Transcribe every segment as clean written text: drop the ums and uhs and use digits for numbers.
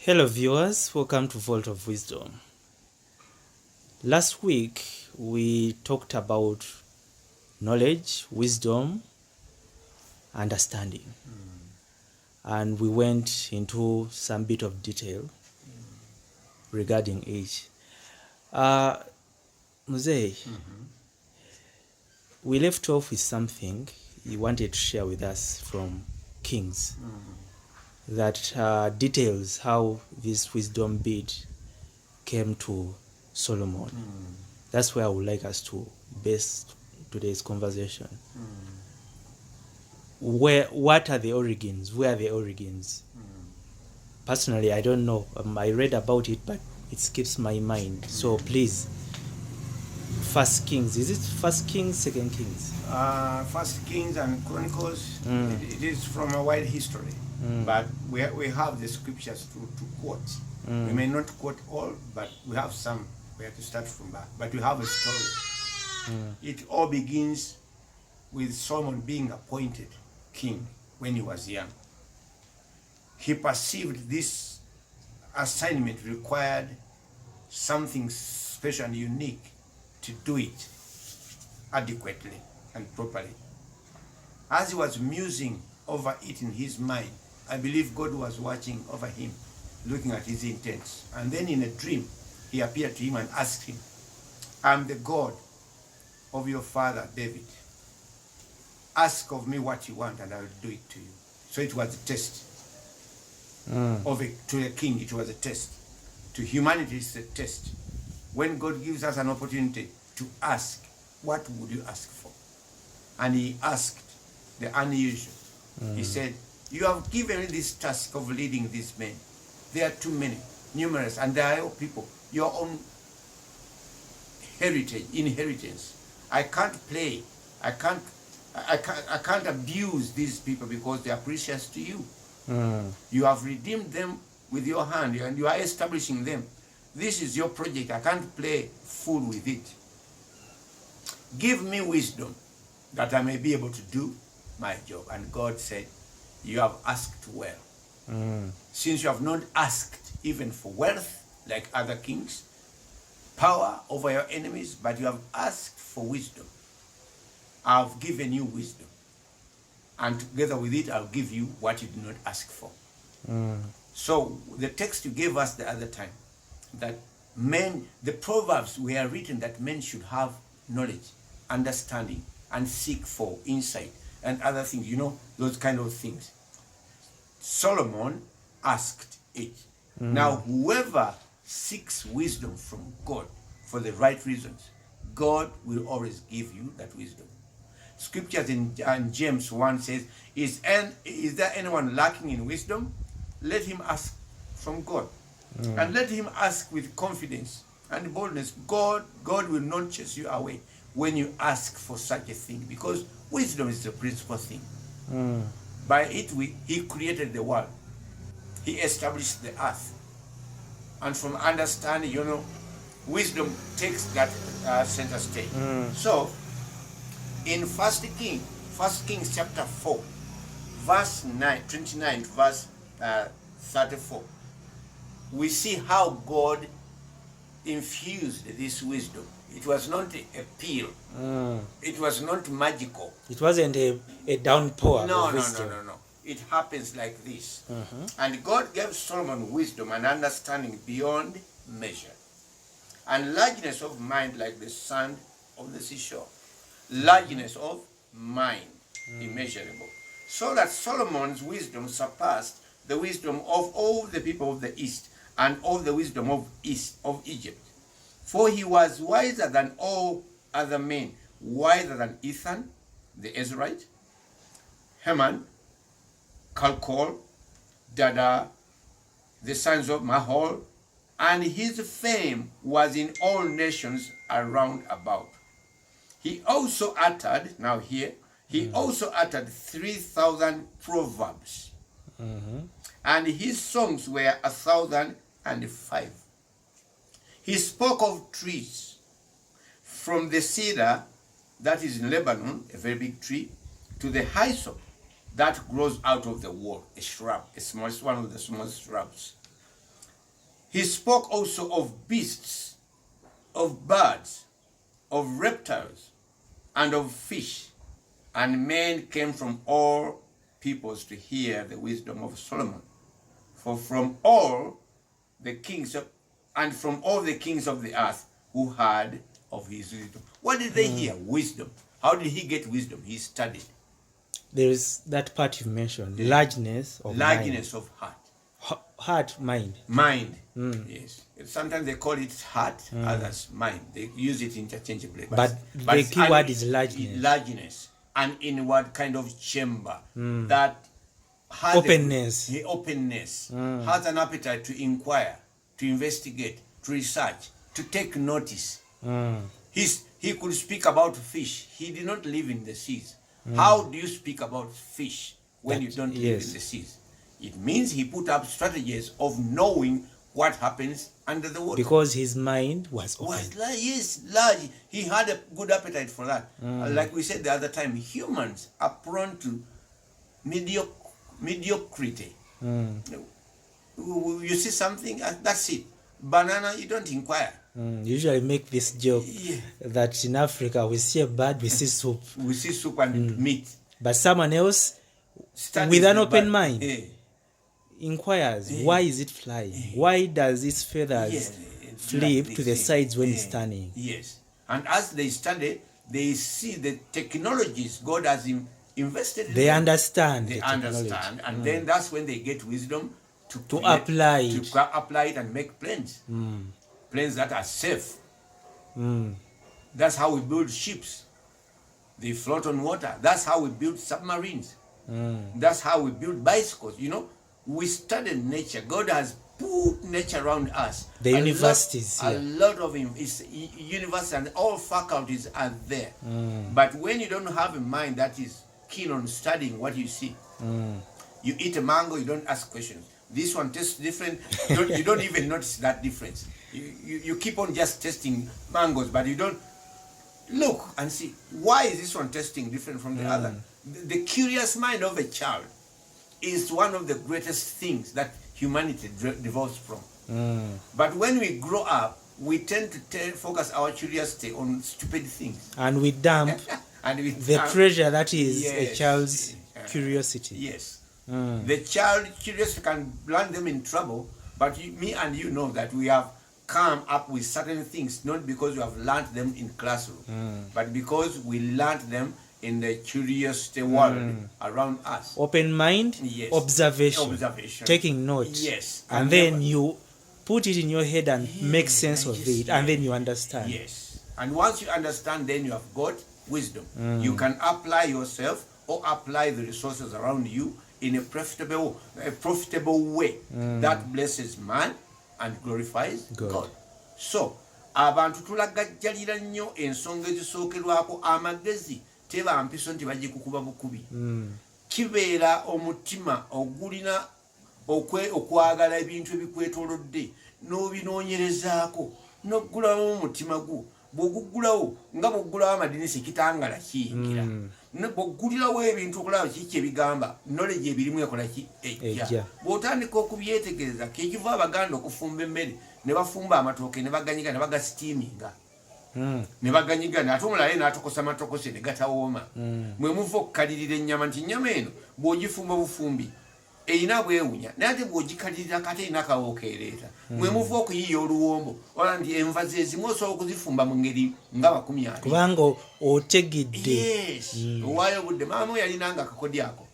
Hello viewers, welcome to Vault of Wisdom. Last week we talked about knowledge, wisdom, understanding. And we went into some bit of detail regarding each. Mzee, we left off with something you wanted to share with us from Kings. That details how this wisdom bit came to Solomon. That's where I would like us to base today's conversation. What are the origins? Where are the origins? Personally, I don't know. I read about it, but it skips my mind. So please, First Kings. Is it First Kings, Second Kings? First Kings and Chronicles. It is from a wide history, but we have the scriptures to quote. We may not quote all, but we have some. We have to start from that. But we have a story. It all begins with Solomon being appointed king when he was young. He perceived this assignment required something special and unique to do it adequately and properly. As he was musing over it in his mind, I believe God was watching over him, looking at his intents. And then in a dream, he appeared to him and asked him, "I'm the God of your father David. Ask of me what you want and I will do it to you." So it was a test. To a king, it was a test. To humanity, it's a test. When God gives us an opportunity to ask, what would you ask for? And he asked the unusual. He said, "You have given me this task of leading these men. They are too many, numerous, and they are your people, your own inheritance. I can't play. I can't abuse these people because they are precious to you. You have redeemed them with your hand and you are establishing them. This is your project. I can't play fool with it. Give me wisdom that I may be able to do my job." And God said, "You have asked well. Since you have not asked even for wealth like other kings, power over your enemies, but you have asked for wisdom. I've given you wisdom. And together with it, I'll give you what you did not ask for." So the text you gave us the other time, that men, the Proverbs were written that men should have knowledge, understanding, and seek for insight and other things, those kind of things. Solomon asked it. Now, whoever seeks wisdom from God for the right reasons, God will always give you that wisdom. Scriptures in James 1 says, is there anyone lacking in wisdom? Let him ask from God. And let him ask with confidence and boldness. God will not chase you away when you ask for such a thing, because wisdom is the principal thing. By it, he created the world. He established the earth. And from understanding, wisdom takes that center stage. So, in First Kings chapter 4, verse 29 to verse 34, we see how God infused this wisdom. It was not a pill. It was not magical. It wasn't a downpour No. of wisdom. No. It happens like this. And God gave Solomon wisdom and understanding beyond measure, and largeness of mind like the sand of the seashore. Largeness of mind, immeasurable. So that Solomon's wisdom surpassed the wisdom of all the people of the East and all the wisdom of Egypt. For he was wiser than all other men, wiser than Ethan, the Ezrahite, Heman, Calcol, Dada, the sons of Mahol, and his fame was in all nations around about. He also uttered, he also uttered 3,000 proverbs, and his songs were 1,005. He spoke of trees, from the cedar that is in Lebanon, a very big tree, to the hyssop that grows out of the wall, a shrub, one of the smallest shrubs. He spoke also of beasts, of birds, of reptiles, and of fish. And men came from all peoples to hear the wisdom of Solomon. For from all the kings of the earth who heard of his wisdom. What did they hear? Wisdom. How did he get wisdom? He studied. There is that part you mentioned, largeness of heart. Heart, mind. Mind, yes. Sometimes they call it heart, others mind. They use it interchangeably. But the key word is largeness. Largeness. An inward kind of chamber that has openness. Has an appetite to inquire, to investigate, to research, to take notice. He could speak about fish. He did not live in the seas. How do you speak about fish when you don't live in the seas? It means he put up strategies of knowing what happens under the water. Because his mind was open. Large. He had a good appetite for that. Like we said the other time, humans are prone to mediocrity. You see something, that's it. Banana, you don't inquire. Usually make this joke that in Africa we see a bird, we see soup. We see soup and meat. But someone else with an open mind inquires, why is it flying? Why does its feathers flip to the sides when it's turning? Yes. And as they study, they see the technologies God has invested in. They understand. And then that's when they get wisdom to apply it and make planes. Planes that are safe. That's how we build ships. They float on water. That's how we build submarines. That's how we build bicycles. You know, we study nature. God has put nature around us. The universities. A lot of universities and all faculties are there. But when you don't have a mind that is keen on studying what you see, you eat a mango, you don't ask questions. This one tastes different. You don't even notice that difference. You keep on just tasting mangoes, but you don't look and see, why is this one tasting different from the other? The curious mind of a child is one of the greatest things that humanity develops from. But when we grow up, we tend to focus our curiosity on stupid things. And we dump the treasure that is a child's curiosity. Yes. The child curiosity can land them in trouble, but me and you know that we have come up with certain things, not because we have learned them in classroom, but because we learned them in the curiosity world around us. Open mind, observation, taking notes. Yes. And then you put it in your head and make sense of it, and then you understand. Yes. And once you understand, then you have got wisdom. You can apply yourself or apply the resources around you in a profitable way that blesses man and glorifies God. So, abantu tulagajjalira nnyo ensonga ezisookerwako amagezi teba mpiso nti bagikukuba bukubi. Kibeera omutima ogulina okwagala ebintu ebikwetoolodde n'obinoonyerezaako n'oggulawo omutima gwo. Bw'oguggulawo nga bw'oggulawo amadinisa ekitangala kiyingira. Bw'oggulirawo ebintu okulaba kiki ebigamba knowledge ebirimu ekola ki ejja. Bw'otandika okubyetegereza kekiva Abaganda okufumba emmere ne bafumba amatooke ne baganyiga ne bagasitiiminga. Ne baganyiga ate omulala ye n'atokosa amatokose ne gatawooma. Mwe muva okukalirira ennyama nti ennyama eno bw'ogifumba bufumbi eyina bwewunya naye ate bw'ogikalirira kate erina akawooka ereeta. Mwe muva okuyiiya oluwombo wala nti enva zezimu osobola okuzifumba mu ngeri nga 20. Kubanga otegedde. Owaayo obudde maama we yalinanga akakodi ako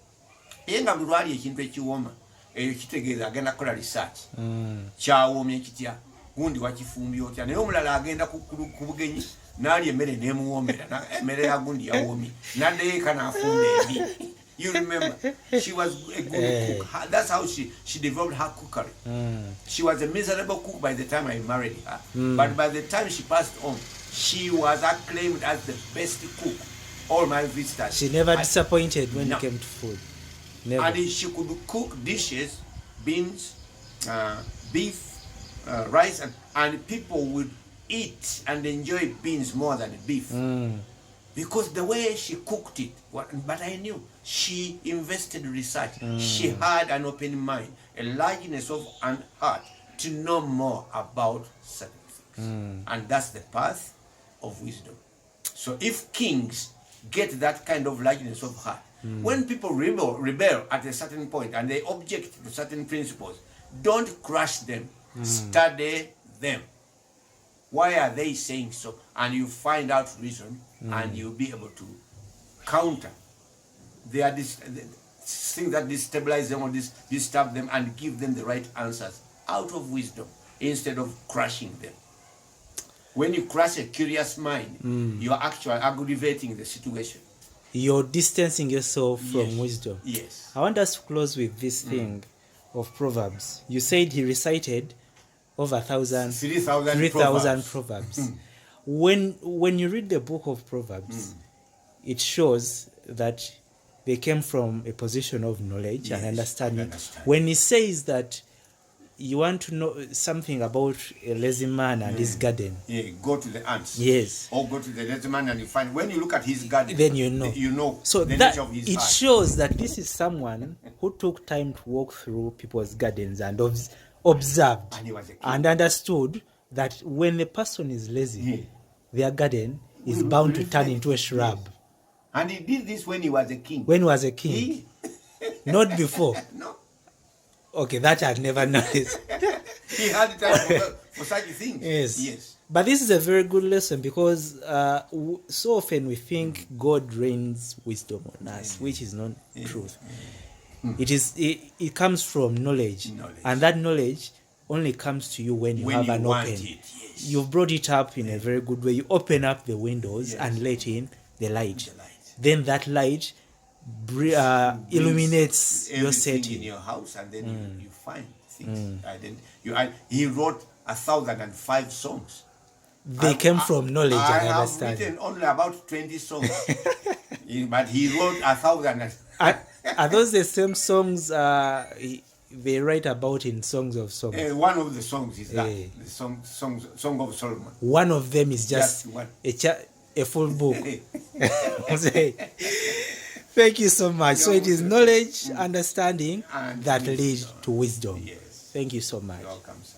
ye nga buli lwali ekintu ekiwooma eyo kitegeeza agenda kukola research. Kyawoomye kitya, gundi wakifumbye otya, naye omulala agenda ku bugenyi n'alya emmere n'emuwoomera emmere ya gundi yawoomye n'addeyo eka n'afumba ebi. You remember, she was a good cook. That's how she developed her cookery. She was a miserable cook by the time I married her. But by the time she passed on, she was acclaimed as the best cook. All my visitors. She never disappointed when it came to food. Never. And she could cook dishes, beans, beef, rice, and people would eat and enjoy beans more than beef. Because the way she cooked it, but I knew she invested research. She had an open mind, a largeness of an heart to know more about certain things. And that's the path of wisdom. So if kings get that kind of lightness of heart, when people rebel at a certain point and they object to certain principles, don't crush them. Study them. Why are they saying so? And you find out reason, and you'll be able to counter their things that destabilize them or disturb them, and give them the right answers out of wisdom instead of crushing them. When you crush a curious mind, you are actually aggravating the situation. You're distancing yourself from Yes. wisdom. Yes. I want us to close with this thing of Proverbs. You said he recited over 3,000 Proverbs. When you read the book of Proverbs, it shows that they came from a position of knowledge and Yes, understanding. and understanding. When he says that you want to know something about a lazy man and his garden, Yeah, go to the ants. yes, Or go to the lazy man and you find, when you look at his garden, then you know. you know So the that nature of his it heart. shows that this is someone who took time to walk through people's gardens and observed And he was a king. and understood that when a person is lazy, Yeah. their garden is Will bound to turn reflect. into a shrub. Yes. And he did this when he was a king. When he was a king, He, not before. no, Okay, that I'd never noticed. he had time for such things. Yes. Yes. But this is a very good lesson because so often we think God rains wisdom on us, which is not truth. It comes from knowledge. And that knowledge only comes to you when you have an want open. it, yes. You've brought it up in a very good way. You open up the windows Yes. and let in the light. The light. Then that light illuminates your Everything in setting. your house, and then you find things. He wrote 1,005 songs. They came from knowledge I and have understanding. written only about 20 songs, but he wrote 1,000. Are those the same songs they write about in Songs of Songs? One of the songs is that Eh. the Song of Solomon. One of them is just Just one. a full book. Thank you so much. So it is knowledge, understanding And that wisdom. lead to wisdom. Yes. Thank you so much. You're welcome, sir.